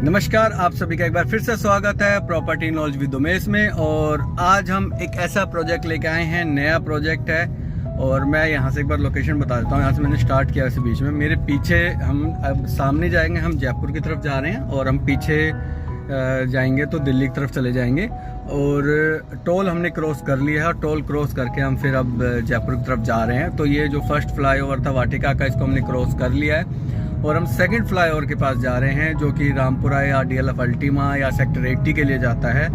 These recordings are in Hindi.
नमस्कार, आप सभी का एक बार फिर से स्वागत है प्रॉपर्टी नॉलेज विद उमेश में। और आज हम एक ऐसा प्रोजेक्ट लेके आए हैं, नया प्रोजेक्ट है। और मैं यहाँ से एक बार लोकेशन बता देता हूँ। यहाँ से मैंने स्टार्ट किया इस बीच में। मेरे पीछे हम अब सामने जाएंगे, हम जयपुर की तरफ जा रहे हैं, और हम पीछे जाएंगे तो दिल्ली की तरफ चले जाएंगे। और टोल हमने क्रॉस कर लिया है, टोल क्रॉस करके हम फिर अब जयपुर की तरफ जा रहे हैं। तो ये जो फर्स्ट फ्लाईओवर था वाटिका का, इसको हमने क्रॉस कर लिया है और हम सेकंड फ्लाईओवर के पास जा रहे हैं, जो कि रामपुरा या DLF अल्टीमा या सेक्टर 80 के लिए जाता है।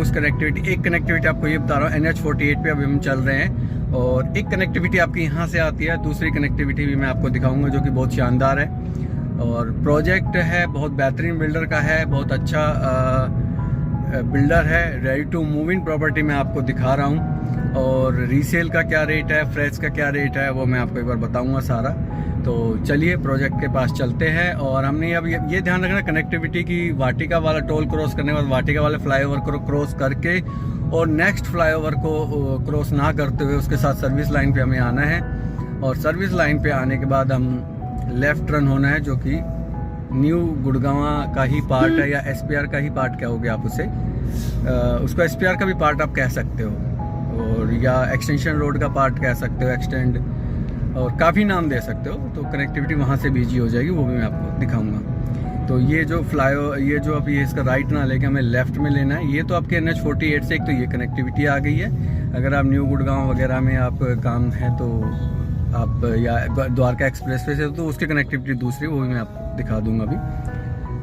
उस कनेक्टिविटी, एक कनेक्टिविटी आपको ये बता रहा हूँ, NH48 पे अभी हम चल रहे हैं। और एक कनेक्टिविटी आपकी यहाँ से आती है, दूसरी कनेक्टिविटी भी मैं आपको दिखाऊंगा, जो कि बहुत शानदार है। और प्रोजेक्ट है बहुत बेहतरीन, बिल्डर का है, बहुत अच्छा बिल्डर है। Ready to move in property मैं आपको दिखा रहा हूँ। और रीसेल का क्या रेट है, फ्रेश का क्या रेट है, वो मैं आपको एक बार बताऊँगा सारा। तो चलिए प्रोजेक्ट के पास चलते हैं। और हमने अब ये ध्यान रखना कनेक्टिविटी की, वाटिका वाला टोल क्रॉस करने के बाद वाटिका वाले फ्लाईओवर को क्रॉस करके और नेक्स्ट फ्लाईओवर को क्रॉस ना करते हुए उसके साथ सर्विस लाइन पे हमें आना है। और सर्विस लाइन पे आने के बाद हम लेफ़्ट टर्न होना है, जो कि न्यू गुड़गांव का ही पार्ट है, या SPR का ही पार्ट कहोगे आप उसे। उसको SPR का भी पार्ट आप कह सकते हो, और या एक्सटेंशन रोड का पार्ट कह सकते हो, एक्सटेंड, और काफ़ी नाम दे सकते हो। तो कनेक्टिविटी वहाँ से भी ईजी हो जाएगी, वो भी मैं आपको दिखाऊंगा। तो ये जो ये जो अभी इसका राइट ना लेके हमें लेफ़्ट में लेना है। ये तो आपके NH48 से एक तो ये कनेक्टिविटी आ गई है। अगर आप न्यू गुड़गांव वगैरह में आप काम है तो आप, या द्वारका एक्सप्रेस वे से, तो उसकी कनेक्टिविटी दूसरी, वो भी मैं आपको दिखा दूंगा अभी।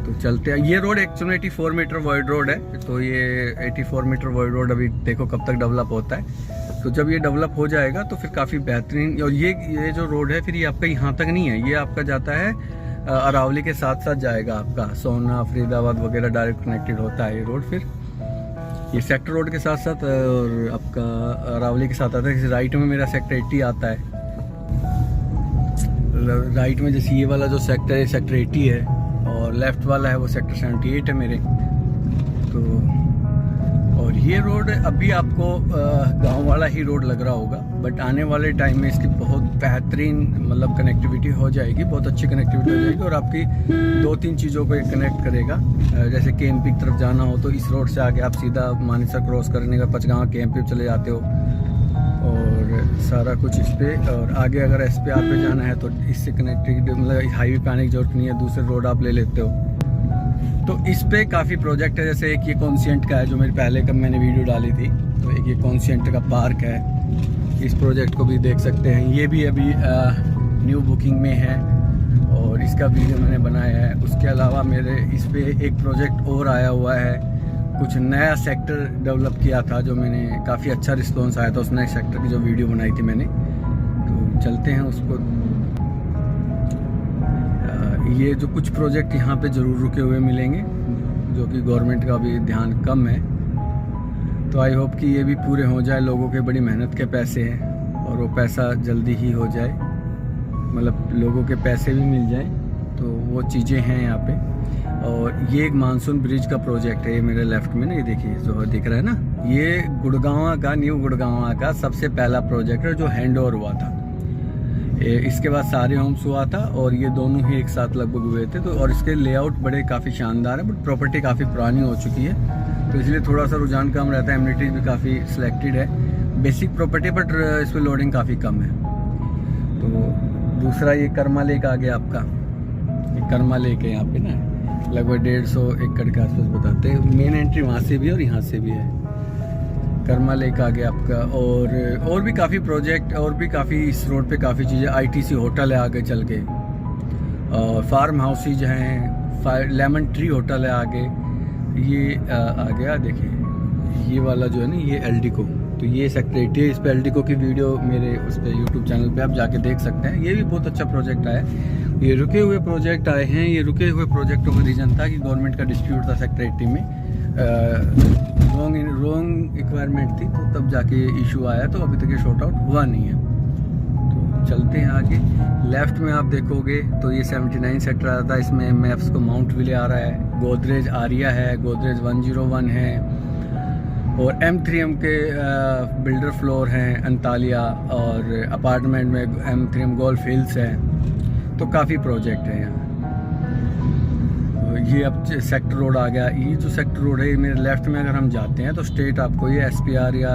तो चलते हैं। ये road actually 84 metre wide road है। तो ये 84 मीटर वाइड रोड अभी देखो कब तक डेवलप होता है। तो जब ये डेवलप हो जाएगा तो फिर काफ़ी बेहतरीन। और ये जो रोड है फिर ये आपका यहाँ तक नहीं है, ये आपका जाता है अरावली के साथ साथ जाएगा, आपका सोना, फरीदाबाद वगैरह डायरेक्ट कनेक्टेड होता है ये रोड। फिर ये सेक्टर रोड के साथ साथ और आपका अरावली के साथ आता है। राइट में मेरा सेक्टर 80 आता है। राइट में जैसे ये वाला जो सेक्टर है, सेक्टर 80 है, और लेफ्ट वाला है वो सेक्टर 78 है मेरे। तो और ये रोड अभी आपको गांव वाला ही रोड लग रहा होगा, बट आने वाले टाइम में इसकी बहुत बेहतरीन मतलब कनेक्टिविटी हो जाएगी, बहुत अच्छी कनेक्टिविटी हो जाएगी। और आपकी 2-3 चीज़ों को कनेक्ट करेगा। जैसे KMP की तरफ जाना हो तो इस रोड से आगे आप सीधा मानेसर क्रॉस करने का पचगांव KMP चले जाते हो, और सारा कुछ इस पे। और आगे अगर SPR पे जाना है तो इससे कनेक्टिविटी, मतलब हाईवे पे आने की जरूरत नहीं है, दूसरे रोड आप ले लेते हो। तो इस पे काफ़ी प्रोजेक्ट है। जैसे एक ये कॉन्शियंट का है, जो मेरे पहले कब मैंने वीडियो डाली थी। तो एक ये कॉन्शियंट का पार्क है, इस प्रोजेक्ट को भी देख सकते हैं। ये भी अभी न्यू बुकिंग में है और इसका वीडियो मैंने बनाया है। उसके अलावा मेरे इस पे एक प्रोजेक्ट और आया हुआ है, कुछ नया सेक्टर डेवलप किया था, जो मैंने काफ़ी अच्छा रिस्पॉन्स आया था उस नए सेक्टर की जो वीडियो बनाई थी मैंने। तो चलते हैं उसको। ये जो कुछ प्रोजेक्ट यहाँ पे ज़रूर रुके हुए मिलेंगे, जो कि गवर्नमेंट का भी ध्यान कम है। तो आई होप कि ये भी पूरे हो जाए। लोगों के बड़ी मेहनत के पैसे हैं और वो पैसा जल्दी ही हो जाए, मतलब लोगों के पैसे भी मिल जाए। तो वो चीज़ें हैं यहाँ पे। और ये एक मानसून ब्रिज का प्रोजेक्ट है, ये मेरे लेफ्ट में ना, ये देखिए जो दिख रहा है ना, ये गुड़गांव का, न्यू गुड़गांव का सबसे पहला प्रोजेक्ट है जो हैंड ओवर हुआ था। इसके बाद सारे होम्स हुआ था, और ये दोनों ही एक साथ लगभग हुए थे। तो और इसके लेआउट बड़े काफ़ी शानदार है, बट प्रॉपर्टी काफ़ी पुरानी हो चुकी है, तो इसलिए थोड़ा सा रुझान कम रहता है। एमिनिटीज भी काफ़ी सिलेक्टेड है, बेसिक प्रॉपर्टी, बट इस पर लोडिंग काफ़ी कम है। तो दूसरा ये कर्मा लेक आ गया आपका। ये कर्मा लेक है यहाँ पे ना, लगभग 150 एकड़ के आसपास बताते हैं। मेन एंट्री वहाँ से भी है और यहाँ से भी है। कर्मा लेक आ गया आपका। और भी काफ़ी प्रोजेक्ट, और भी काफ़ी इस रोड पे काफ़ी चीज़ें। ITC होटल है आगे चल के, और फार्म हाउसेज हैं, लेमन ट्री होटल है आगे। ये आ गया, देखिए ये वाला जो है ना, ये एल्डिको। तो ये सेक्टर 80 है, इस पर एल्डिको की वीडियो मेरे उस पर यूट्यूब चैनल पे आप जाके देख सकते हैं। ये भी बहुत अच्छा प्रोजेक्ट आया। ये रुके हुए प्रोजेक्ट आए हैं। ये रुके हुए प्रोजेक्टों का रीज़न था कि गवर्नमेंट का डिस्प्यूट था सेक्टर 80 में, रॉन्ग रिक्वायरमेंट थी, तो तब जाके इशू आया। तो अभी तक ये शॉर्ट आउट हुआ नहीं है। तो चलते हैं आगे। लेफ्ट में आप देखोगे तो ये 79 सेक्टर आता है। इसमें मैप्स को माउंट विले आ रहा है, गोदरेज आरिया है, गोदरेज 101 है, और M3M के बिल्डर फ्लोर हैं अंतालिया, और अपार्टमेंट में M3M गोल्फ हिल्स है। तो काफ़ी प्रोजेक्ट है यहाँ। ये अब सेक्टर रोड आ गया। ये जो सेक्टर रोड है मेरे लेफ्ट में अगर हम जाते हैं तो स्ट्रेट आपको ये SPR या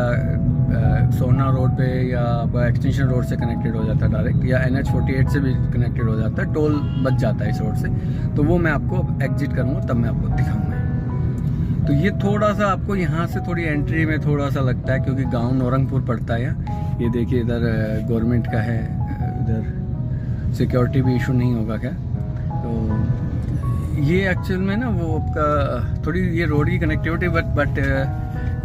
सोना रोड पे या एक्सटेंशन रोड से कनेक्टेड हो जाता है डायरेक्ट, या NH48 से भी कनेक्टेड हो जाता है। टोल बच जाता है इस रोड से, तो वो मैं आपको एग्जिट करूँगा तब मैं आपको दिखाऊँगा। तो ये थोड़ा सा आपको यहाँ से थोड़ी एंट्री में थोड़ा सा लगता है क्योंकि गाँव नौरंगपुर पड़ता है यहाँ। ये देखिए इधर गवर्नमेंट का है, इधर सिक्योरिटी भी इशू नहीं होगा क्या। तो ये एक्चुअल में ना वो आपका थोड़ी ये रोड की कनेक्टिविटी बट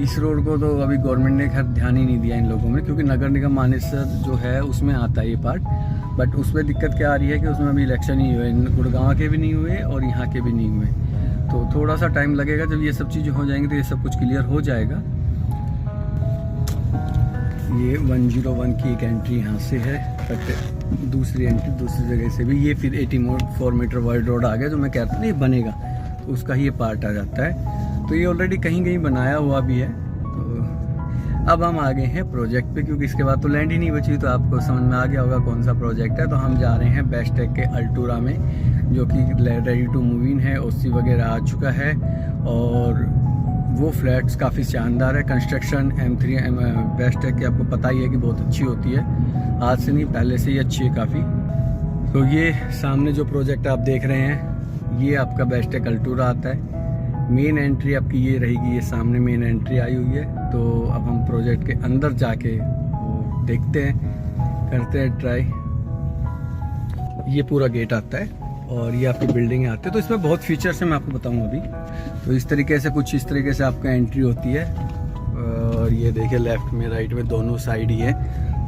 इस रोड को तो अभी गवर्नमेंट ने खैर ध्यान ही नहीं दिया इन लोगों में, क्योंकि नगर निगम मानेसर जो है उसमें आता है ये पार्ट। बट उसमें दिक्कत क्या आ रही है कि उसमें अभी इलेक्शन ही हुए, गुड़गांव के भी नहीं हुए और यहाँ के भी नहीं हुए, तो थोड़ा सा टाइम लगेगा। जब ये सब चीज़ें हो जाएंगी तो ये सब कुछ क्लियर हो जाएगा। ये 101 की एक एंट्री यहाँ से है, बट दूसरी एंट्री दूसरी जगह से भी। ये फिर 84 मीटर वाइड रोड आ गया जो मैं कहता नहीं बनेगा, तो उसका ही ये पार्ट आ जाता है। तो ये ऑलरेडी कहीं कहीं बनाया हुआ भी है। तो अब हम आ गए हैं प्रोजेक्ट पे, क्योंकि इसके बाद तो लैंड ही नहीं बची। तो आपको समझ में आ गया होगा कौन सा प्रोजेक्ट है। तो हम जा रहे हैं बेस्टेक के अल्टूरा में, जो कि रेडी टू मूव इन है, OC वगैरह आ चुका है और वो फ्लैट्स काफ़ी शानदार है। कंस्ट्रक्शन M3 बेस्टेक की आपको पता ही है कि बहुत अच्छी होती है, आज से नहीं पहले से ही अच्छी है काफ़ी। तो ये सामने जो प्रोजेक्ट आप देख रहे हैं ये आपका बेस्टेक अल्टूरा आता है। मेन एंट्री आपकी ये रहेगी, ये सामने मेन एंट्री आई हुई है। तो अब हम प्रोजेक्ट के अंदर जाके वो देखते हैं, करते हैं ट्राई। ये पूरा गेट आता है और ये आपकी बिल्डिंग आती है। तो इसमें बहुत फीचर्स हैं, मैं आपको बताऊंगा अभी। तो इस तरीके से कुछ इस तरीके से आपका एंट्री होती है। और ये देखिए लेफ्ट में राइट में दोनों साइड ही है।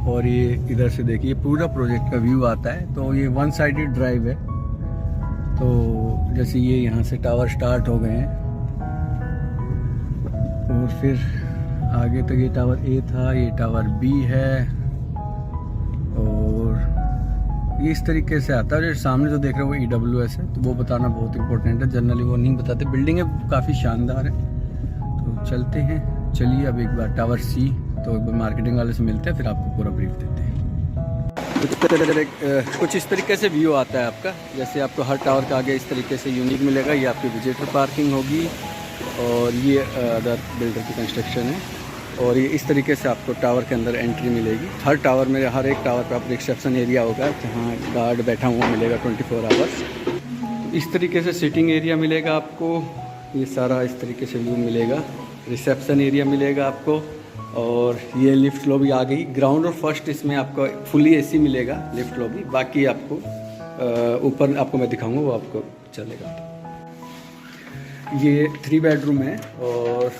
और ये इधर से देखिए पूरा प्रोजेक्ट का व्यू आता है। तो ये 1 साइडेड ड्राइव है। तो जैसे ये यहाँ से टावर स्टार्ट हो गए हैं और फिर आगे तक ये टावर A था, ये टावर B है और ये इस तरीके से आता है। और सामने जो देख रहे हो वो EWS है, तो वो बताना बहुत इंपॉर्टेंट है, जनरली वो नहीं बताते। बिल्डिंगें काफ़ी शानदार है। तो चलते हैं, चलिए अब एक बार टावर C, तो एक बार मार्केटिंग वाले से मिलते हैं, फिर आपको पूरा ब्रीफ देते हैं। कुछ इस तरीके से व्यू आता है आपका। जैसे आपको हर टावर के आगे इस तरीके से यूनिक मिलेगा। ये आपकी विजिटर पार्किंग होगी और ये अदर बिल्डर की कंस्ट्रक्शन है। और ये इस तरीके से आपको टावर के अंदर एंट्री मिलेगी। हर टावर में, हर एक टावर पे आपको रिसेप्शन एरिया होगा जहाँ गार्ड बैठा हुआ मिलेगा 24 आवर्स। इस तरीके से सिटिंग एरिया मिलेगा आपको। ये सारा इस तरीके से व्यू मिलेगा। रिसेप्शन एरिया मिलेगा आपको। और ये लिफ्ट लॉबी आ गई। ग्राउंड और फर्स्ट इसमें आपको फुली AC मिलेगा लिफ्ट लॉबी। बाकी आपको ऊपर आपको मैं दिखाऊंगा, वो आपको चलेगा। ये 3 बेडरूम है और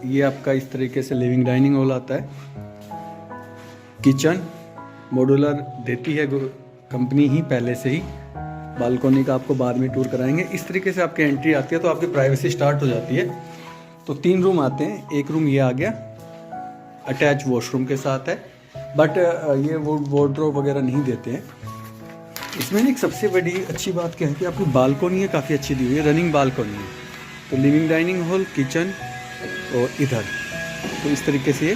ये आपका इस तरीके से लिविंग डाइनिंग हॉल आता है। किचन मॉड्यूलर देती है कंपनी ही पहले से ही। बालकोनी का आपको बाद में टूर कराएंगे। इस तरीके से आपकी एंट्री आती है तो आपकी प्राइवेसी स्टार्ट हो जाती है। तो 3 रूम आते हैं। एक रूम ये आ गया, अटैच वॉशरूम के साथ है, बट ये वार्डरोब वगैरह नहीं देते हैं इसमें। एक सबसे बड़ी अच्छी बात क्या है कि आपकी बालकोनी है काफ़ी अच्छी दी हुई है, रनिंग बालकोनी है। तो लिविंग डाइनिंग हॉल, किचन और इधर तो इस तरीके से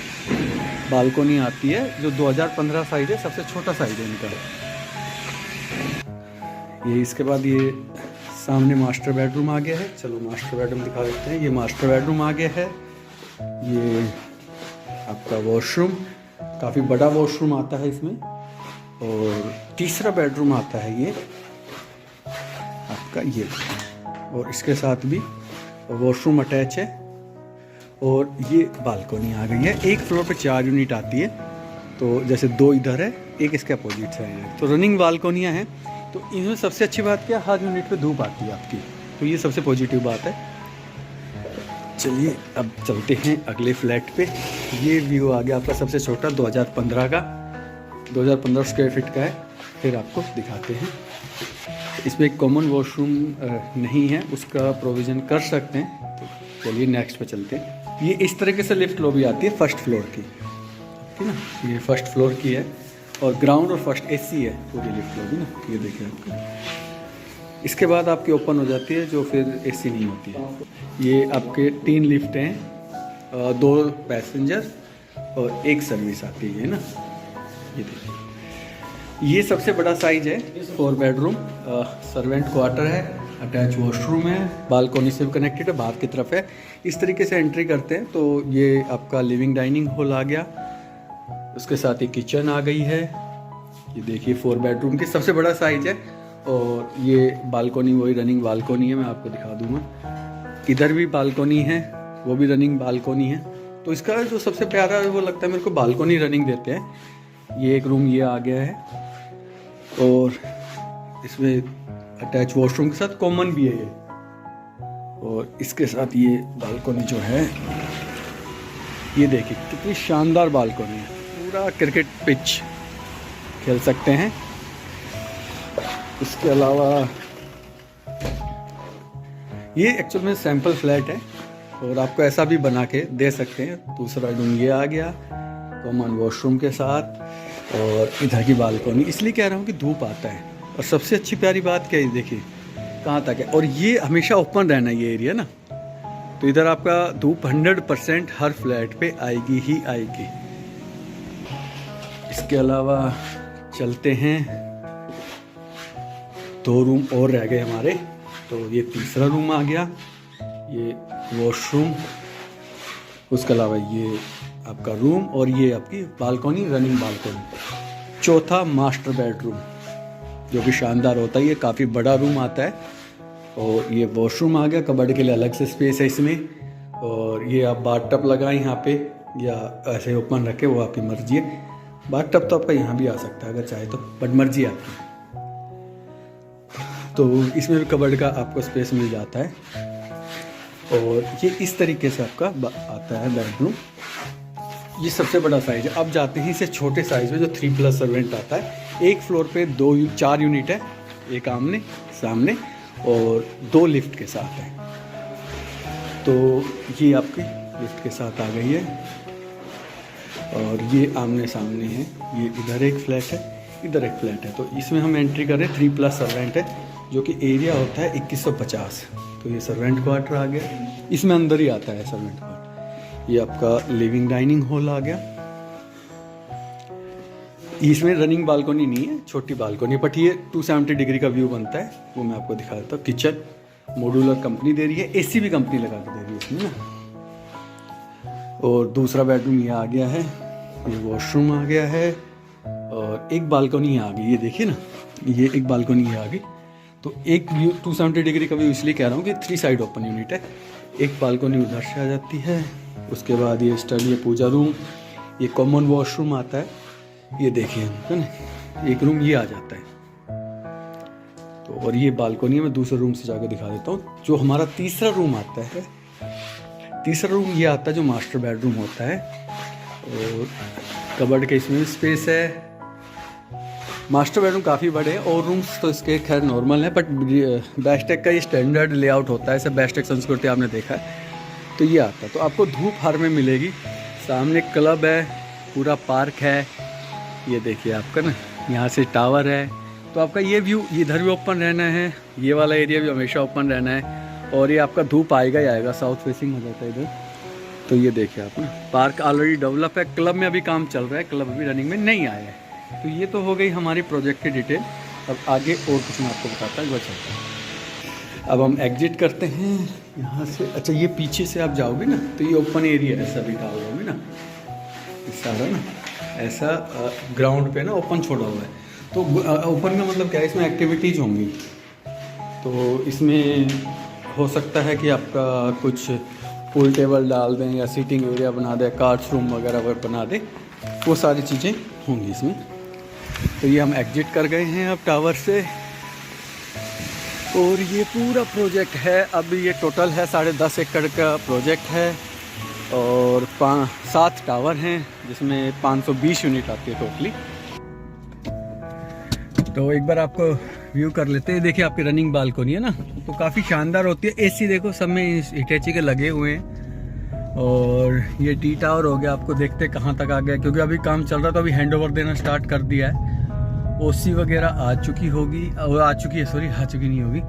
बालकोनी आती है, जो 2015 साइज है, सबसे छोटा साइज है इनका। ये इसके बाद ये सामने मास्टर बेडरूम आ गया है। चलो मास्टर बेडरूम दिखा देते हैं। ये मास्टर बेडरूम आ गया है। ये आपका वॉशरूम, काफ़ी बड़ा वॉशरूम आता है इसमें। और तीसरा बेडरूम आता है ये आपका, ये और इसके साथ भी वॉशरूम अटैच है। और ये बालकोनी आ गई है। एक फ्लोर पे 4 यूनिट आती है। तो जैसे 2 इधर है, एक इसके अपोजिट साइड है। तो रनिंग बालकोनियाँ हैं। तो इनमें सबसे अच्छी बात क्या, हर यूनिट पे धूप आती है आपकी। तो ये सबसे पॉजिटिव बात है। चलिए अब चलते हैं अगले फ्लैट पे। ये व्यू आ गया आपका सबसे छोटा 2015 का, 2015 स्क्वायर फीट का है। फिर आपको दिखाते हैं। इसमें एक कॉमन वॉशरूम नहीं है, उसका प्रोविज़न कर सकते हैं। तो चलिए नेक्स्ट पे चलते हैं। ये इस तरीके से लिफ्ट लॉबी आती है फर्स्ट फ्लोर की, ठीक है ना। ये फर्स्ट फ्लोर की है और ग्राउंड और फर्स्ट AC है पूरी लिफ्ट लॉबी ना। ये देखिए आपको। इसके बाद आपकी ओपन हो जाती है, जो फिर AC नहीं होती है। ये आपके 3 लिफ्ट हैं, 2 पैसेंजर और 1 सर्विस आती है ना। ये देखिए, ये सबसे बड़ा साइज है। 4 बेडरूम सर्वेंट क्वार्टर है अटैच वॉशरूम है, बालकोनी से भी कनेक्टेड है, बाहर की तरफ है। इस तरीके से एंट्री करते हैं तो ये आपका लिविंग डाइनिंग हॉल आ गया, उसके साथ ही किचन आ गई है। ये देखिए 4 बेडरूम की सबसे बड़ा साइज है। और ये बालकोनी वही रनिंग बालकोनी है, मैं आपको दिखा दूंगा। इधर भी बालकोनी है, वो भी रनिंग बालकोनी है। तो इसका जो सबसे प्यारा है वो लगता है मेरे को बालकोनी रनिंग देते हैं। ये एक रूम ये आ गया है और इसमें अटैच वॉशरूम के साथ कॉमन भी है ये। और इसके साथ ये बालकोनी जो है, ये देखिए कितनी शानदार बालकोनी है। पूरा क्रिकेट पिच खेल सकते हैं। इसके अलावा ये एक्चुअल में सैंपल फ्लैट है और आपको ऐसा भी बना के दे सकते हैं। दूसरा रूम ये आ गया कॉमन वॉशरूम के साथ और इधर की बालकोनी। इसलिए कह रहा हूँ कि धूप आता है। और सबसे अच्छी प्यारी बात क्या है, देखिए कहाँ तक है। और ये हमेशा ओपन रहना ये एरिया ना, तो इधर आपका धूप 100% हर फ्लैट पे आएगी ही आएगी। इसके अलावा चलते हैं, 2 रूम और रह गए हमारे। तो ये तीसरा रूम आ गया, ये वॉशरूम, उसके अलावा ये आपका रूम और ये आपकी बालकोनी रनिंग बालकोनी। चौथा मास्टर बेडरूम जो कि शानदार होता है, ये काफ़ी बड़ा रूम आता है। और ये वॉशरूम आ गया, कबर्ड के लिए अलग से स्पेस है इसमें। और ये आप बाथटब लगाएं यहाँ पे या ऐसे ओपन रखें, वो आपकी मर्जी है। बाथटब तो आपका यहाँ भी आ सकता है अगर चाहे तो, बट मर्जी आपकी। तो इसमें भी कबर्ड का आपको स्पेस मिल जाता है। और ये इस तरीके से आपका आता है बेडरूम। ये सबसे बड़ा साइज है। अब जाते हैं इसे छोटे साइज में जो 3+ सर्वेंट आता है। एक फ्लोर पे 4 यूनिट है, एक आमने सामने और 2 लिफ्ट के साथ है। तो ये आपकी लिफ्ट के साथ आ गई है और ये आमने सामने है। ये इधर एक फ्लैट है, इधर एक फ्लैट है। तो इसमें हम एंट्री कर रहे हैं, 3+ सर्वेंट है जो कि एरिया होता है 2150। तो ये सर्वेंट क्वार्टर आ गया, इसमें अंदर ही आता है सर्वेंट क्वार्टर। ये आपका लिविंग डाइनिंग हॉल आ गया। इसमें रनिंग बालकोनी नहीं है, छोटी बालकोनी, बट ये 270 डिग्री का व्यू बनता है, वो मैं आपको दिखा देता हूँ। किचन मॉड्यूलर कंपनी दे रही है, एसी भी कंपनी लगा के दे रही है इसमें ना। और दूसरा बेडरूम ये आ गया है, ये वॉशरूम आ गया है और एक बालकोनी आ गई। ये देखिए ना, ये एक बालकोनी आ गई। तो एक व्यू 270 डिग्री का व्यू इसलिए कह रहा हूँ कि 3 साइड ओपन यूनिट है। एक बालकोनी उधर से आ जाती है। उसके बाद ये स्टडी, पूजा रूम, ये कॉमन वॉशरूम आता है। ये देखिए है ना, एक रूम ये आ जाता है। तो और ये बालकोनी में दूसरे रूम से जाकर दिखा देता हूँ। जो हमारा तीसरा रूम आता है, तीसरा रूम ये आता है जो मास्टर बेडरूम होता है। और कबर्ड के इसमें स्पेस है। मास्टर बेडरूम काफ़ी बड़े हैं और रूम्स तो इसके खैर नॉर्मल है, बट बेस्टेक का ये स्टैंडर्ड लेआउट होता है। ऐसे बेस्टेक संस्कृति आपने देखा है। तो ये आता है, तो आपको धूप हर में मिलेगी। सामने क्लब है, पूरा पार्क है। ये देखिए आपका ना, यहाँ से टावर है। तो आपका ये व्यू इधर भी ओपन रहना है, ये वाला एरिया भी हमेशा ओपन रहना है। और ये आपका धूप आएगा ही आएगा, साउथ फेसिंग हो जाता है इधर। तो ये देखिए आप ना, पार्क ऑलरेडी डेवलप है। क्लब में अभी काम चल रहा है, क्लब अभी रनिंग में नहीं आया है। तो ये तो हो गई हमारी प्रोजेक्ट की डिटेल। अब आगे और कुछ मैं आपको बताता हूँ, चलता है। अब हम एग्जिट करते हैं यहाँ से। अच्छा, ये पीछे से आप जाओगे ना तो ये ओपन एरिया है, सभी टावरों में ना, सारा ना ऐसा ग्राउंड पे ना ओपन छोड़ा हुआ है। तो ओपन का मतलब क्या है, इसमें एक्टिविटीज़ होंगी। तो इसमें हो सकता है कि आपका कुछ पूल टेबल डाल दें या सीटिंग एरिया बना दें, कार्ड्स रूम वगैरह बना दें, वो सारी चीज़ें होंगी इसमें। तो ये हम एग्जिट कर गए हैं अब टावर से। और ये पूरा प्रोजेक्ट है, अब ये टोटल है 10.5 एकड़ का प्रोजेक्ट है और 7 टावर हैं जिसमें 520 यूनिट आती है टोटली। तो एक बार आपको व्यू कर लेते हैं। देखिए आपकी रनिंग बालकोनी है ना, तो काफ़ी शानदार होती है। एसी देखो सब में हिटैची के लगे हुए हैं। और ये टी टावर हो गया, आपको देखते कहाँ तक आ गया, क्योंकि अभी काम चल रहा था, अभी हैंडओवर देना स्टार्ट कर दिया है। ओसी वगैरह आ चुकी होगी, और आ चुकी है, सॉरी आ चुकी नहीं होगी।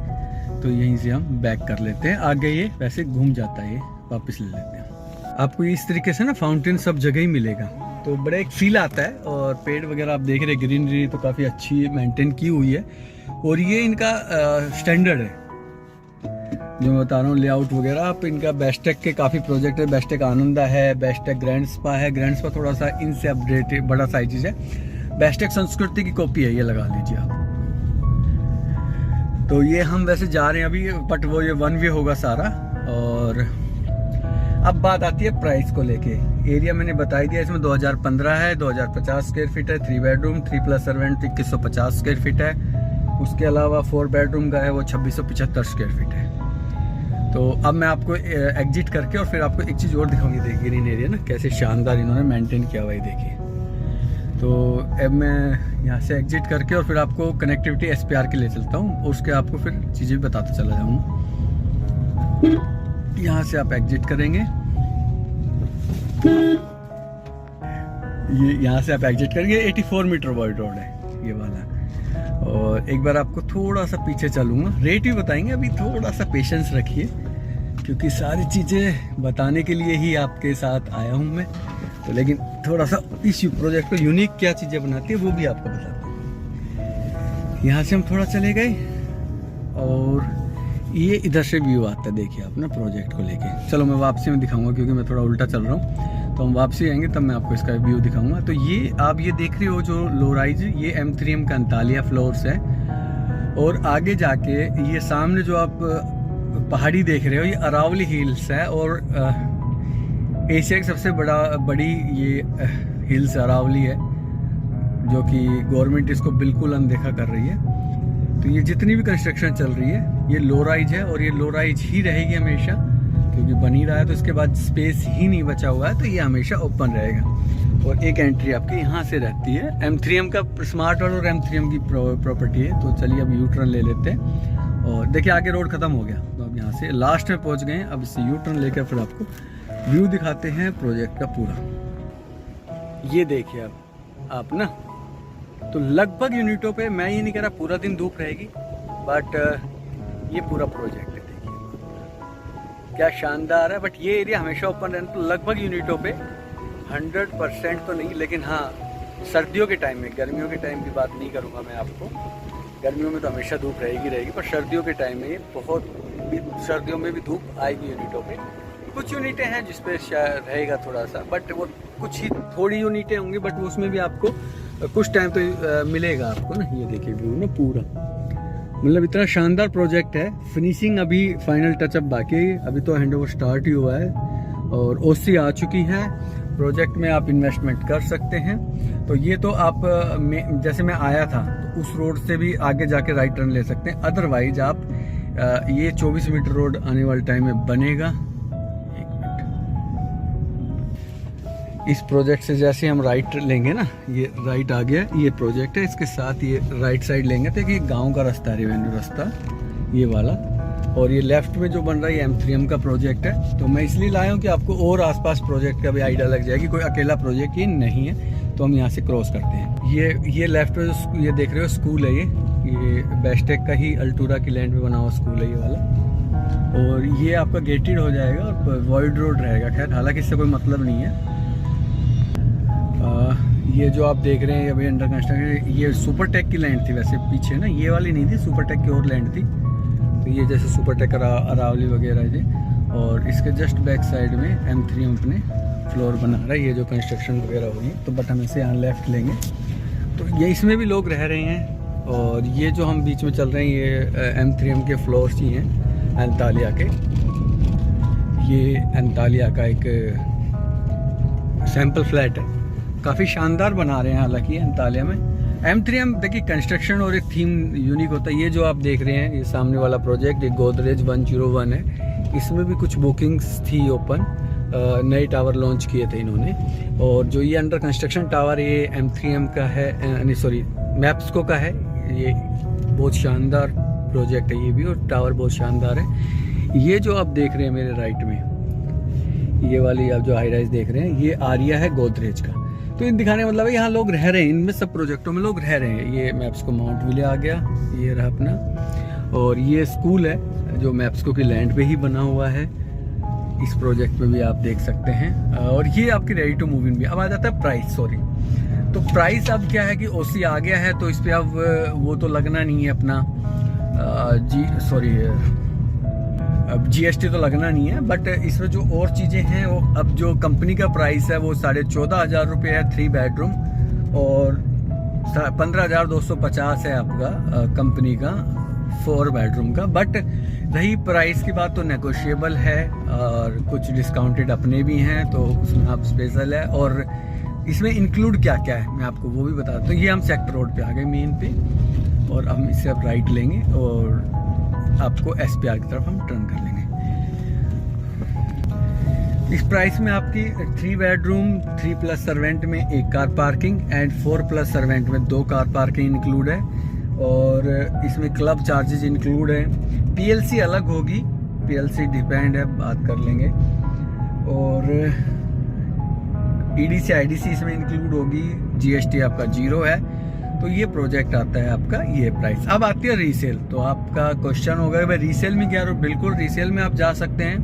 तो यहीं से हम बैक कर लेते हैं। आगे ये वैसे घूम जाता है, ये वापस ले लेते हैं। आपको इस तरीके से ना फाउंटेन सब जगह ही मिलेगा, तो बड़ा एक फील आता है। और पेड़ वगैरह आप देख रहे हैं, ग्रीनरी तो काफ़ी अच्छी मेंटेन की हुई है। और ये इनका स्टैंडर्ड है, जो मैं बता रहा हूँ लेआउट वगैरह। आप इनका बेस्टेक के काफ़ी प्रोजेक्ट है, बेस्टेक आनंदा है, बेस्टेक ग्रैंड स्पा है। ग्रैंड स्पा थोड़ा सा इनसे अपडेटेड बड़ा साइज है। बेस्टेक संस्कृति की कॉपी है, ये लगा लीजिए आप। तो ये हम वैसे जा रहे हैं अभी, बट वो ये वन वे होगा सारा। और अब बात आती है प्राइस को लेके। एरिया मैंने बता दिया, इसमें 2015 है, 2050 स्क्वायर फीट है, 3 bedroom 3 plus servant 2150 square feet है। उसके अलावा 4 बेडरूम का है, वो 2675 स्क्वायर फीट है। तो अब मैं आपको एग्जिट करके और फिर आपको एक चीज़ और दिखाऊंगी। देखिए ग्रीन एरिया ना कैसे शानदार इन्होंने मेंटेन किया हुआ है, देखिए। तो अब मैं यहाँ से एग्जिट करके और फिर आपको कनेक्टिविटी SPR के लिए चलता हूँ, उसके आपको फिर चीज़ें भी बताता चला जाऊँगा। यहाँ से आप एग्जिट करेंगे, ये यहाँ से आप एग्जिट करेंगे। 84 मीटर वाइड रोड है ये वाला। और एक बार आपको थोड़ा सा पीछे चलूँगा, रेट भी बताएंगे। अभी थोड़ा सा पेशेंस रखिए, क्योंकि सारी चीज़ें बताने के लिए ही आपके साथ आया हूँ मैं। तो लेकिन थोड़ा सा इस प्रोजेक्ट को यूनिक क्या चीज़ें बनाती है वो भी आपको बताता हूँ। यहाँ से हम थोड़ा चले गए और ये इधर से व्यू आता है, देखिए आप ना प्रोजेक्ट को लेके। चलो मैं वापसी में दिखाऊंगा, क्योंकि मैं थोड़ा उल्टा चल रहा हूँ। तो हम वापसी आएंगे तब मैं आपको इसका व्यू दिखाऊंगा। तो ये आप ये देख रहे हो जो लो राइज, ये M3M का अंतालिया फ्लोर्स है। और आगे जाके ये सामने जो आप पहाड़ी देख रहे हो, ये अरावली हिल्स है। और एशिया की सबसे बड़ी ये हिल्स अरावली है, जो कि गवर्नमेंट इसको बिल्कुल अनदेखा कर रही है। तो ये जितनी भी कंस्ट्रक्शन चल रही है ये लो राइज है, और ये लो राइज ही रहेगी हमेशा, क्योंकि बन ही रहा है। तो इसके बाद स्पेस ही नहीं बचा हुआ है, तो ये हमेशा ओपन रहेगा। और एक एंट्री आपकी यहाँ से रहती है। M3M का स्मार्ट वर्ल्ड और M3M की प्रॉपर्टी है। तो चलिए अब यू टर्न ले लेते हैं। और देखिए आगे रोड खत्म हो गया, तो अब यहाँ से लास्ट में पहुँच गए हैं। अब इससे यू टर्न लेकर फिर आपको व्यू दिखाते हैं प्रोजेक्ट का पूरा। ये देखिए आप ना, तो लगभग यूनिटों पे, मैं ये नहीं कह रहा पूरा दिन धूप रहेगी, बट ये पूरा प्रोजेक्ट है, देखिए क्या शानदार है। बट ये एरिया हमेशा ओपन रहना। तो लगभग यूनिटों पे 100% तो नहीं, लेकिन हाँ सर्दियों के टाइम में, गर्मियों के टाइम की बात नहीं करूँगा मैं आपको। गर्मियों में तो हमेशा धूप रहेगी, पर सर्दियों के टाइम में ये सर्दियों में भी धूप आएगी यूनिटों पे। कुछ यूनिटें हैं जिसपे शायद रहेगा थोड़ा सा, बट वो कुछ ही थोड़ी यूनिटें होंगी, बट उसमें भी आपको कुछ टाइम तो मिलेगा आपको ना। ये देखिए व्यू ना पूरा, मतलब इतना शानदार प्रोजेक्ट है। फिनिशिंग अभी फाइनल टचअप बाकी है, अभी तो हैंडओवर स्टार्ट ही हुआ है और OC आ चुकी है। प्रोजेक्ट में आप इन्वेस्टमेंट कर सकते हैं। तो ये तो आप जैसे मैं आया था तो उस रोड से भी आगे जाके राइट टर्न ले सकते हैं। अदरवाइज आप ये 24 मीटर रोड आने वाले टाइम में बनेगा। इस प्रोजेक्ट से जैसे हम राइट लेंगे ना, ये राइट आ गया, ये प्रोजेक्ट है, इसके साथ ये राइट साइड लेंगे तो ये गांव का रास्ता है, रेवेन्यू रास्ता ये वाला। और ये लेफ्ट में जो बन रहा है ये M3M का प्रोजेक्ट है। तो मैं इसलिए लाया हूँ कि आपको और आसपास प्रोजेक्ट का भी आइडिया लग जाएगी, कोई अकेला प्रोजेक्ट ये नहीं है। तो हम यहाँ से क्रॉस करते हैं। ये लेफ्ट में ये देख रहे हो स्कूल है, ये बेस्टेक का ही अल्टूरा की लैंड में बना हुआ स्कूल है ये वाला। और ये आपका गेटेड हो जाएगा और वाइड रोड रहेगा। खैर हालांकि इससे कोई मतलब नहीं है। ये जो आप देख रहे हैं अभी अंडर कंस्ट्रक्शन, ये सुपरटेक की लैंड थी वैसे पीछे ना, ये वाली नहीं थी, सुपरटेक की और लैंड थी। तो ये जैसे सुपरटेक अरावली वगैरह थे। और इसके जस्ट बैक साइड में M3M अपने फ्लोर बना रहा है। ये जो कंस्ट्रक्शन वगैरह हुई है, तो बट हम इसे यहाँ लेफ्ट लेंगे तो ये इसमें भी लोग रह रहे हैं। और ये जो हम बीच में चल रहे हैं ये M3M के फ्लोर्स ही हैं अंतालिया के। ये अंतालिया का एक सैम्पल फ्लैट है, काफ़ी शानदार बना रहे हैं हालांकि अंतालिया में। M3M देखिए कंस्ट्रक्शन और एक थीम यूनिक होता है। ये जो आप देख रहे हैं ये सामने वाला प्रोजेक्ट, ये गोदरेज 101 है। इसमें भी कुछ बुकिंग्स थी ओपन, नए टावर लॉन्च किए थे इन्होंने। और जो ये अंडर कंस्ट्रक्शन टावर ये M3M का है, नहीं सॉरी मैप्सको का है। ये बहुत शानदार प्रोजेक्ट है ये भी, और टावर बहुत शानदार है। ये जो आप देख रहे हैं मेरे राइट में, ये वाली आप जो हाई राइज देख रहे हैं, ये आरिया है गोदरेज का। तो इन दिखाने मतलब है यहाँ लोग रह रहे हैं, इनमें सब प्रोजेक्टों में लोग रह रहे हैं। ये मैप्सको माउंट विले आ गया, ये रहा अपना। और ये स्कूल है जो मैप्सको की लैंड पे ही बना हुआ है। इस प्रोजेक्ट में भी आप देख सकते हैं। और ये आपकी रेडी टू मूव इन भी। अब आ जाता है प्राइस, सॉरी तो प्राइस अब क्या है कि OC आ गया है, तो इस पर अब वो तो लगना नहीं है अपना जी सॉरी अब GST तो लगना नहीं है, बट इसमें जो और चीज़ें हैं वो, अब जो कंपनी का प्राइस है वो 14,500 रुपये है 3 बेडरूम, और 15,250 है आपका कंपनी का 4 बेडरूम का। बट रही प्राइस की बात तो नेगोशिएबल है, और कुछ डिस्काउंटेड अपने भी हैं, तो उसमें आप स्पेशल है। और इसमें इंक्लूड क्या क्या है मैं आपको वो भी बता दूँ। तो ये हम सेक्टर रोड पे आ गए मेन पे, और हम इससे अब राइट लेंगे और आपको SPR की तरफ हम टर्न कर लेंगे। इस प्राइस में आपकी 3 बेडरूम 3+ सर्वेंट में 1 कार पार्किंग एंड 4+ सर्वेंट में 2 कार पार्किंग इंक्लूड है, और इसमें क्लब चार्जेस इंक्लूड है। PLC अलग होगी, PLC डिपेंड है, बात कर लेंगे। और EDC IDC इसमें इंक्लूड होगी, GST आपका 0 है। तो ये प्रोजेक्ट आता है आपका ये प्राइस। अब आती है रीसेल। तो आपका क्वेश्चन होगा भाई रीसेल में क्या? बिल्कुल रीसेल में आप जा सकते हैं।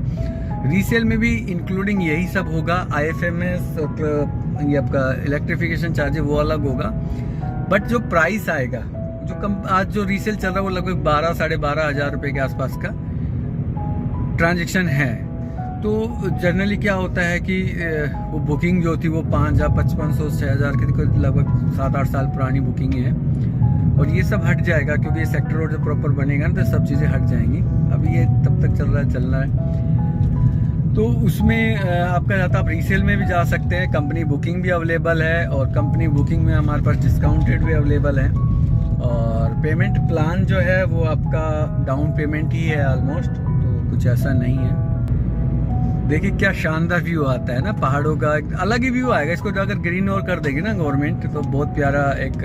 रीसेल में भी इंक्लूडिंग यही सब होगा, IFMS, ये आपका इलेक्ट्रिफिकेशन चार्ज वो अलग होगा। बट जो प्राइस आएगा, जो आज जो रीसेल चल रहा है वो लगभग 12 साढ़े 12 हज़ार रुपये के आसपास का ट्रांजेक्शन है। तो जनरली क्या होता है कि वो बुकिंग जो थी वो 5,000 5,500 6,000 की लगभग 7-8 साल पुरानी बुकिंग है, और ये सब हट जाएगा क्योंकि ये सेक्टर रोड जब प्रॉपर बनेगा ना तो सब चीज़ें हट जाएंगी। अभी ये तब तक चल रहा है। तो उसमें आपका जाता, आप रीसेल में भी जा सकते हैं। कंपनी बुकिंग भी अवेलेबल है, और कंपनी बुकिंग में हमारे पास डिस्काउंटेड भी अवेलेबल है। और पेमेंट प्लान जो है वो आपका डाउन पेमेंट ही है ऑलमोस्ट, तो कुछ ऐसा नहीं है। देखिए क्या शानदार व्यू आता है ना पहाड़ों का, एक अलग ही व्यू आएगा। इसको अगर ग्रीन और कर देगी ना गवर्नमेंट तो बहुत प्यारा एक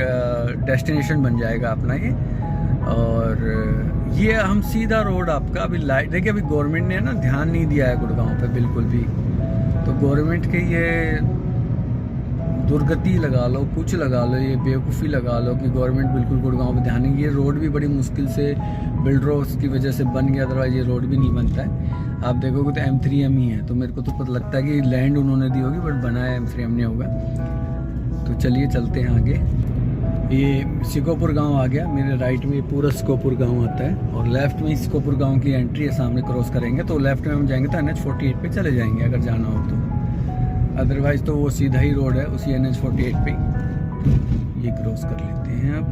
डेस्टिनेशन बन जाएगा अपना ये। और ये हम सीधा रोड आपका अभी लाइट, देखिए अभी गवर्नमेंट ने ना ध्यान नहीं दिया है गुड़गांव पे बिल्कुल भी। तो गवर्नमेंट के ये दुर्गति लगा लो, कुछ लगा लो, ये बेवकूफ़ी लगा लो कि गवर्नमेंट बिल्कुल गुड़गांव पे ध्यान नहीं। ये रोड भी बड़ी मुश्किल से बिल्डरों की वजह से बन गया, अदरवाइज ये रोड भी नहीं बनता है। आप देखोगे तो M3M ही है, तो मेरे को तो पता लगता है कि लैंड उन्होंने दी होगी, बट बना है M3M नहीं होगा। तो चलिए चलते हैं आगे। ये सिकोपुर गांव आ गया, मेरे राइट में पूरा सिकोपुर गांव आता है, और लेफ्ट में सिकोपुर गांव की एंट्री है। सामने क्रॉस करेंगे तो लेफ्ट में हम जाएंगे तो NH48 पे चले जाएंगे अगर जाना हो तो, अदरवाइज तो वो सीधा ही रोड है उसी NH48 पे। ये क्रॉस कर लेते हैं, अब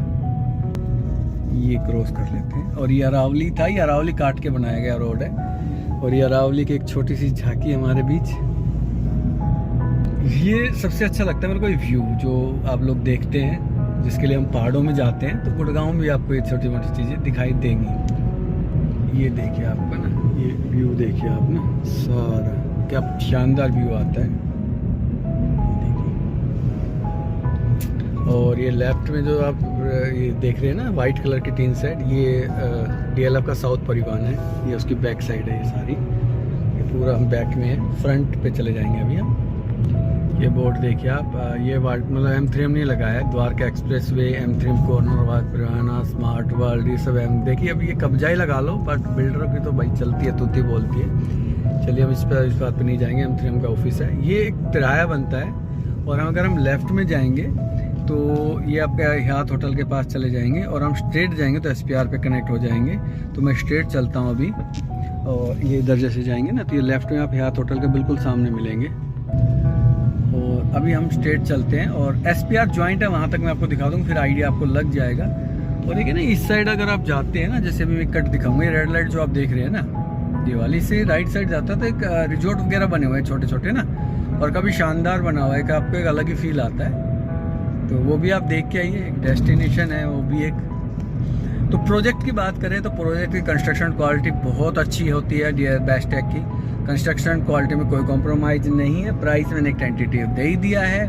ये क्रॉस कर लेते हैं। और ये अरावली था, ये अरावली काट के बनाया गया रोड है, और ये अरावली की एक छोटी सी झांकी हमारे बीच। ये सबसे अच्छा लगता है मेरे को, व्यू जो आप लोग देखते हैं, जिसके लिए हम पहाड़ों में जाते हैं, तो गुड़गांव में भी आपको ये छोटी मोटी चीज़ें दिखाई देंगी। ये देखिए आपका ना, ये व्यू देखिए आप ना, सारा क्या शानदार व्यू आता है। और ये लेफ्ट में जो आप ये देख रहे हैं ना वाइट कलर की टीन सेट, ये DLF का साउथ परिवहन है। ये उसकी बैक साइड है, ये सारी, ये पूरा हम बैक में है। फ्रंट पे चले जाएंगे अभी हम। ये बोर्ड देखिए आप, ये मतलब M3M नहीं लगाया है, Dwarka expressway, M3M corner walk परिवहन, स्मार्ट वर्ल्ड, ये सब देखिए। अब ये कब्जा ही लगा लो, बट बिल्डरों की तो भाई चलती है, तूती बोलती है। चलिए हम इस बात पर नहीं जाएंगे। M3M का ऑफिस है, ये एक किराया बनता है। और अगर हम लेफ्ट में जाएंगे तो ये आपके हयात होटल के पास चले जाएंगे, और हम स्ट्रेट जाएंगे तो SPR पे कनेक्ट हो जाएंगे। तो मैं स्ट्रेट चलता हूँ अभी, और ये इधर जैसे जाएंगे ना तो ये लेफ्ट में आप हयात होटल के बिल्कुल सामने मिलेंगे। और अभी हम स्ट्रेट चलते हैं, और SPR जॉइंट है, वहाँ तक मैं आपको दिखा दूँगा, फिर आइडिया आपको लग जाएगा। और देखिए ना इस साइड अगर आप जाते हैं ना, जैसे अभी मैं कट दिखाऊंगा, ये रेड लाइट जो आप देख रहे हैं ना, दिवाली से राइट साइड जाता है तो एक रिजॉर्ट वगैरह बने हुए हैं छोटे छोटे ना, और काफ़ी शानदार बना हुआ है, कि आपको एक अलग ही फील आता है। तो वो भी आप देख के आइए, एक डेस्टिनेशन है वो भी एक। तो प्रोजेक्ट की बात करें तो प्रोजेक्ट की कंस्ट्रक्शन क्वालिटी बहुत अच्छी होती है बेस्टेक की। कंस्ट्रक्शन क्वालिटी में कोई कॉम्प्रोमाइज़ नहीं है। प्राइस मैंने एक टेंटेटिव दे ही दिया है,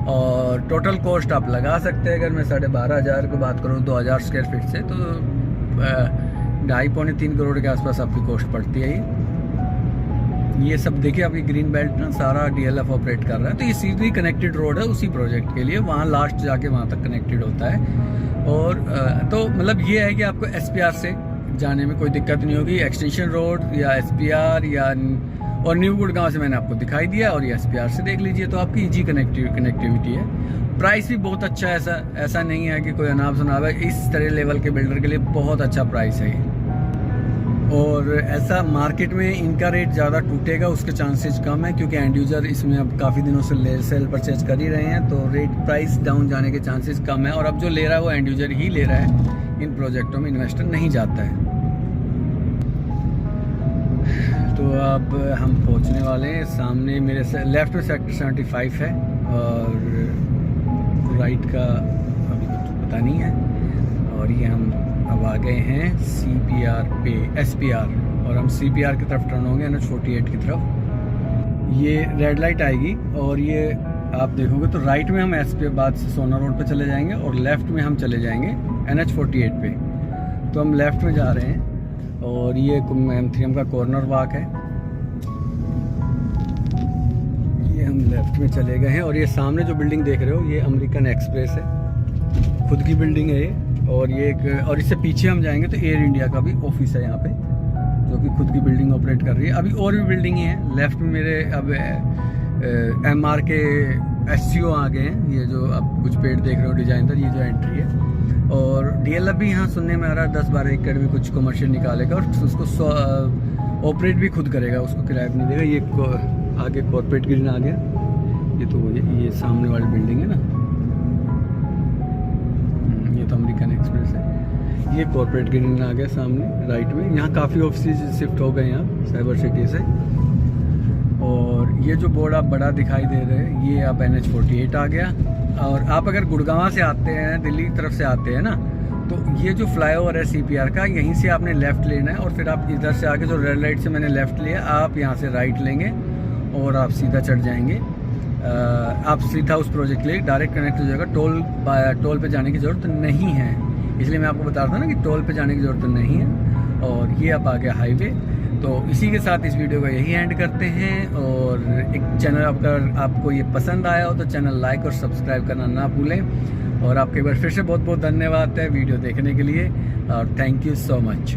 और टोटल कॉस्ट आप लगा सकते हैं। अगर मैं 12,500 की बात करूँ 2,000 स्क्वायर फीट से, तो 2.5-3 करोड़ के आसपास आपकी कॉस्ट पड़ती है। ये सब देखिए आपकी ग्रीन बेल्ट ना सारा DLF ऑपरेट कर रहा है। तो ये सीधी कनेक्टेड रोड है उसी प्रोजेक्ट के लिए, वहाँ लास्ट जाके वहाँ तक कनेक्टेड होता है। और तो मतलब ये है कि आपको SPR से जाने में कोई दिक्कत नहीं होगी। एक्सटेंशन रोड या SPR या और न्यू गुड़गांव से मैंने आपको दिखाई दिया, और ये SPR से देख लीजिए, तो आपकी ईजी कनेक्टिविटी है। प्राइस भी बहुत अच्छा है, ऐसा नहीं है कि कोई अनाप शनाप है। इस तरह लेवल के बिल्डर के लिए बहुत अच्छा प्राइस है ये। और ऐसा मार्केट में इनका रेट ज़्यादा टूटेगा उसके चांसेस कम है, क्योंकि एंड यूज़र इसमें अब काफ़ी दिनों से सेल परचेज कर ही रहे हैं, तो रेट प्राइस डाउन जाने के चांसेस कम है। और अब जो ले रहा है वो एंड यूज़र ही ले रहा है, इन प्रोजेक्टों में इन्वेस्टर नहीं जाता है। तो अब हम पहुंचने वाले हैं। सामने मेरे से लेफ़्ट में सेक्टर 75 है और राइट का अभी कुछ पता नहीं है। और ये हम अब आ गए हैं CPR पे, SPR, और हम CPR की तरफ टर्न होंगे NH48 की तरफ। ये रेड लाइट आएगी और ये आप देखोगे तो राइट में हम SPR बाद से सोना रोड पे चले जाएंगे और लेफ़्ट में हम चले जाएंगे NH48 पे। तो हम लेफ़्ट में जा रहे हैं और ये M3M का कॉर्नर वाक है। ये हम लेफ़्ट में चले गए हैं और ये सामने जो बिल्डिंग देख रहे हो ये अमेरिकन एक्सप्रेस है, खुद की बिल्डिंग है ये। और ये एक, और इससे पीछे हम जाएंगे तो एयर इंडिया का भी ऑफिस है यहाँ पे, जो कि खुद की बिल्डिंग ऑपरेट कर रही है। अभी और भी बिल्डिंग हैं लेफ़्ट में मेरे। अब MR के SCO आ गए हैं, ये जो आप कुछ पेड़ देख रहे हो डिजाइनर, ये जो एंट्री है। और DLF भी यहाँ सुनने में आ रहा है 10-12 एकड़ में कुछ कमर्शियल निकालेगा और उसको ऑपरेट भी खुद करेगा, उसको किराया भी नहीं देगा। ये आगे कॉर्पोरेट ग्रीन आ गया, ये तो ये सामने वाली बिल्डिंग है ना, ये तो अमेरिकन एक्सप्रेस है। ये कॉर्पोरेट ग्रीन आ गया सामने राइट में। यहाँ काफ़ी ऑफिस शिफ्ट हो गए हैं यहाँ साइबर सिटी से। और ये जो बोर्ड आप बड़ा दिखाई दे रहे हैं ये आप NH48 आ गया। और आप अगर गुड़गांव से आते हैं, दिल्ली की तरफ से आते हैं ना, तो ये जो फ्लाईओवर है CPR का, यहीं से आपने लेफ़्ट लेना है और फिर आप इधर से आके जो रेड लाइट से मैंने लेफ़्ट लिया, आप यहाँ से राइट लेंगे और आप सीधा चढ़ जाएंगे। आप सीधा उस प्रोजेक्ट के लिए डायरेक्ट कनेक्ट हो जाएगा। टोल पे जाने की ज़रूरत नहीं है, इसलिए मैं आपको बता रहा था ना कि टोल पे जाने की ज़रूरत नहीं है। और ये आप आ गया हाईवे। तो इसी के साथ इस वीडियो का यही एंड करते हैं। और एक चैनल अगर आपको ये पसंद आया हो तो चैनल लाइक और सब्सक्राइब करना ना भूलें। और आपके एक बार फिर से बहुत बहुत धन्यवाद है वीडियो देखने के लिए और थैंक यू सो मच।